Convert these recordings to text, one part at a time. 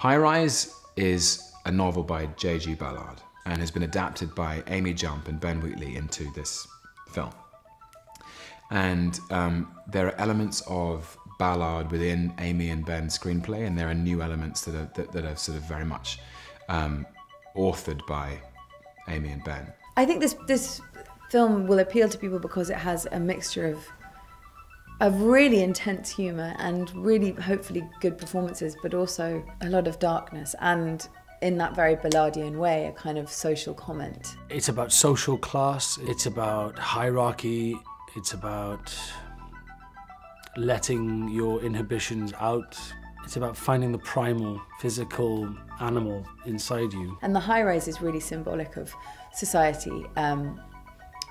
High Rise is a novel by J.G. Ballard and has been adapted by Amy Jump and Ben Wheatley into this film. And there are elements of Ballard within Amy and Ben's screenplay, and there are new elements that are sort of very much authored by Amy and Ben. I think this film will appeal to people because it has a mixture of really intense humour and really hopefully good performances, but also a lot of darkness and, in that very Ballardian way, a kind of social comment. It's about social class, it's about hierarchy, it's about letting your inhibitions out. It's about finding the primal, physical animal inside you. And the high rise is really symbolic of society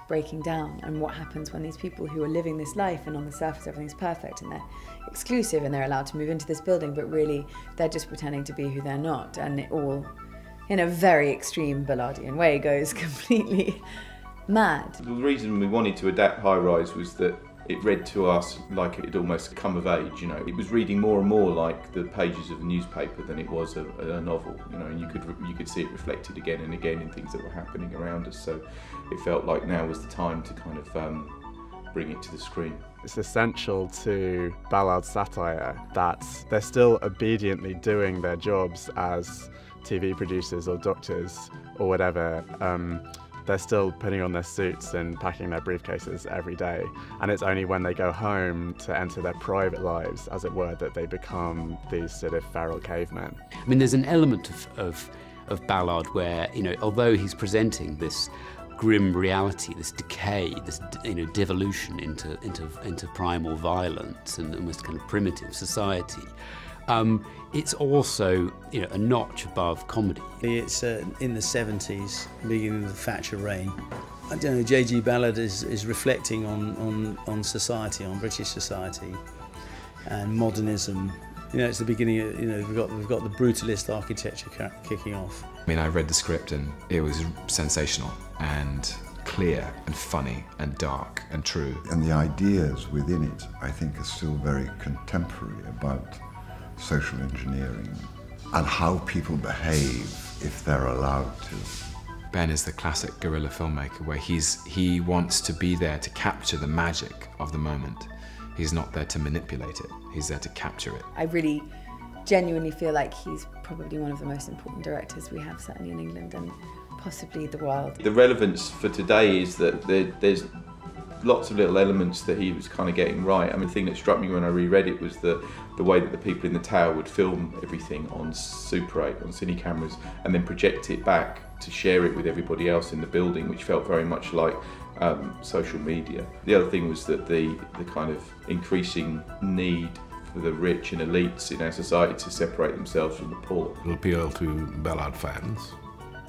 breaking down and what happens when these people who are living this life and on the surface everything's perfect and they're exclusive and they're allowed to move into this building, but really they're just pretending to be who they're not, and it all, in a very extreme Ballardian way, goes completely mad. The reason we wanted to adapt High Rise was that it read to us like it had almost come of age, you know. It was reading more and more like the pages of a newspaper than it was a novel, you know, and you could see it reflected again and again in things that were happening around us. So it felt like now was the time to kind of bring it to the screen. It's essential to Ballard's satire that they're still obediently doing their jobs as TV producers or doctors or whatever. They're still putting on their suits and packing their briefcases every day, and it's only when they go home to enter their private lives, as it were, that they become these sort of feral cavemen. I mean, there's an element of Ballard where, you know, although he's presenting this grim reality, this decay, this, you know, devolution into primal violence and almost kind of primitive society, it's also, you know, a notch above comedy. It's in the 70s, beginning of the Thatcher reign. I don't know, J.G. Ballard is reflecting on society, on British society and modernism. You know, it's the beginning of, you know, we've got the brutalist architecture kicking off. I mean, I read the script and it was sensational and clear and funny and dark and true. And the ideas within it, I think, are still very contemporary about social engineering and how people behave if they're allowed to. Ben is the classic guerrilla filmmaker where he wants to be there to capture the magic of the moment. He's not there to manipulate it, he's there to capture it. I really genuinely feel like he's probably one of the most important directors we have, certainly in England and possibly the world. The relevance for today is that there's lots of little elements that he was kind of getting right. I mean, the thing that struck me when I reread it was the way that the people in the tower would film everything on Super 8, on cine cameras, and then project it back to share it with everybody else in the building, which felt very much like social media. The other thing was that the kind of increasing need for the rich and elites in our society to separate themselves from the poor. It'll appeal to Ballard fans,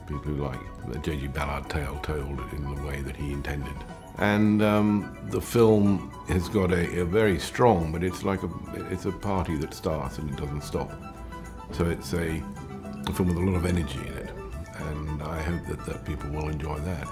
people who like the J.G. Ballard tale told in the way that he intended. And the film has got a very strong, but it's like it's a party that starts and it doesn't stop. So it's a film with a lot of energy in it, and I hope that people will enjoy that.